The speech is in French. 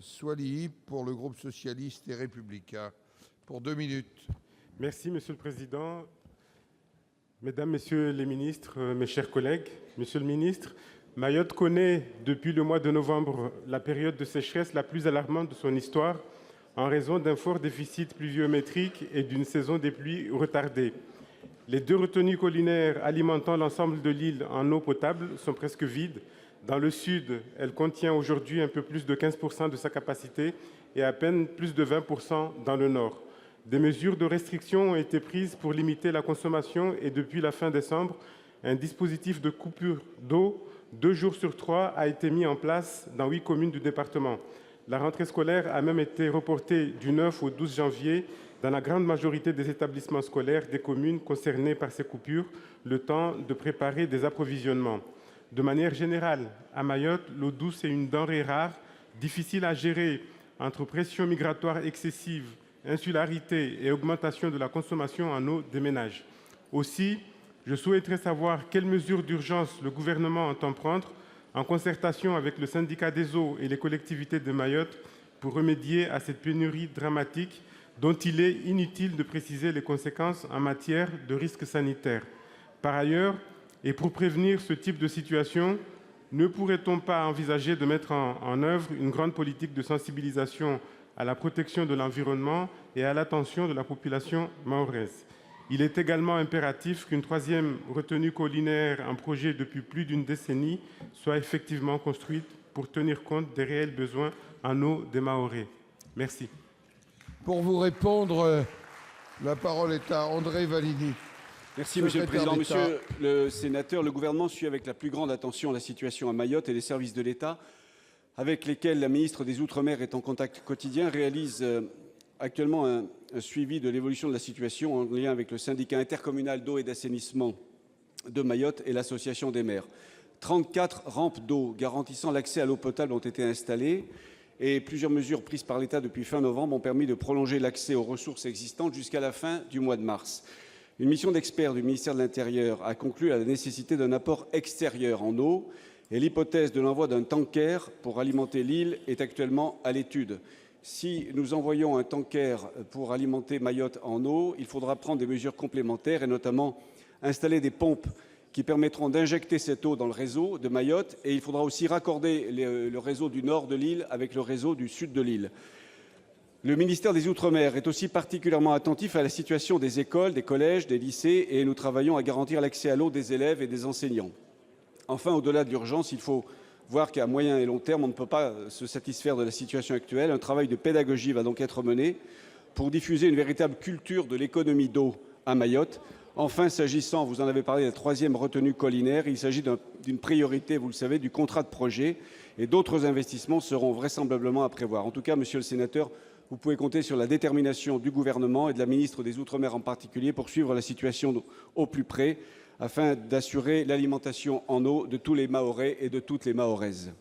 Soilihi pour le groupe socialiste et républicain pour 2 minutes. Merci, Monsieur le Président. Mesdames, Messieurs les ministres, mes chers collègues, Monsieur le ministre, Mayotte connaît depuis le mois de novembre la période de sécheresse la plus alarmante de son histoire en raison d'un fort déficit pluviométrique et d'une saison des pluies retardée. Les 2 retenues collinaires alimentant l'ensemble de l'île en eau potable sont presque vides. Dans le sud, elle contient aujourd'hui un peu plus de 15% de sa capacité et à peine plus de 20% dans le nord. Des mesures de restriction ont été prises pour limiter la consommation et depuis la fin décembre, un dispositif de coupure d'eau 2 jours sur 3 a été mis en place dans 8 communes du département. La rentrée scolaire a même été reportée du 9 au 12 janvier dans la grande majorité des établissements scolaires des communes concernées par ces coupures, le temps de préparer des approvisionnements. De manière générale, à Mayotte, l'eau douce est une denrée rare, difficile à gérer entre pression migratoire excessive, insularité et augmentation de la consommation en eau des ménages. Aussi, je souhaiterais savoir quelles mesures d'urgence le gouvernement entend prendre, en concertation avec le syndicat des eaux et les collectivités de Mayotte, pour remédier à cette pénurie dramatique dont il est inutile de préciser les conséquences en matière de risques sanitaires. Par ailleurs, et pour prévenir ce type de situation, ne pourrait-on pas envisager de mettre en œuvre une grande politique de sensibilisation à la protection de l'environnement et à l'attention de la population mahoraise? Il est également impératif qu'une 3e retenue collinaire en projet depuis plus d'une décennie soit effectivement construite pour tenir compte des réels besoins en eau des Mahorais. Merci. Pour vous répondre, la parole est à André Vallini. Merci, Monsieur le Président. Monsieur le sénateur, le gouvernement suit avec la plus grande attention la situation à Mayotte et les services de l'État avec lesquels la ministre des Outre-mer est en contact quotidien réalisent actuellement un suivi de l'évolution de la situation en lien avec le syndicat intercommunal d'eau et d'assainissement de Mayotte et l'association des maires. 34 rampes d'eau garantissant l'accès à l'eau potable ont été installées et plusieurs mesures prises par l'État depuis fin novembre ont permis de prolonger l'accès aux ressources existantes jusqu'à la fin du mois de mars. Une mission d'experts du ministère de l'Intérieur a conclu à la nécessité d'un apport extérieur en eau et l'hypothèse de l'envoi d'un tanker pour alimenter l'île est actuellement à l'étude. Si nous envoyons un tanker pour alimenter Mayotte en eau, il faudra prendre des mesures complémentaires et notamment installer des pompes qui permettront d'injecter cette eau dans le réseau de Mayotte et il faudra aussi raccorder le réseau du nord de l'île avec le réseau du sud de l'île. Le ministère des Outre-mer est aussi particulièrement attentif à la situation des écoles, des collèges, des lycées et nous travaillons à garantir l'accès à l'eau des élèves et des enseignants. Enfin, au-delà de l'urgence, il faut voir qu'à moyen et long terme, on ne peut pas se satisfaire de la situation actuelle. Un travail de pédagogie va donc être mené pour diffuser une véritable culture de l'économie d'eau à Mayotte. Enfin, s'agissant, vous en avez parlé, de la 3e retenue collinaire, il s'agit d'une priorité, vous le savez, du contrat de projet et d'autres investissements seront vraisemblablement à prévoir. En tout cas, monsieur le sénateur, vous pouvez compter sur la détermination du gouvernement et de la ministre des Outre-mer en particulier pour suivre la situation au plus près afin d'assurer l'alimentation en eau de tous les Mahorais et de toutes les Mahoraises.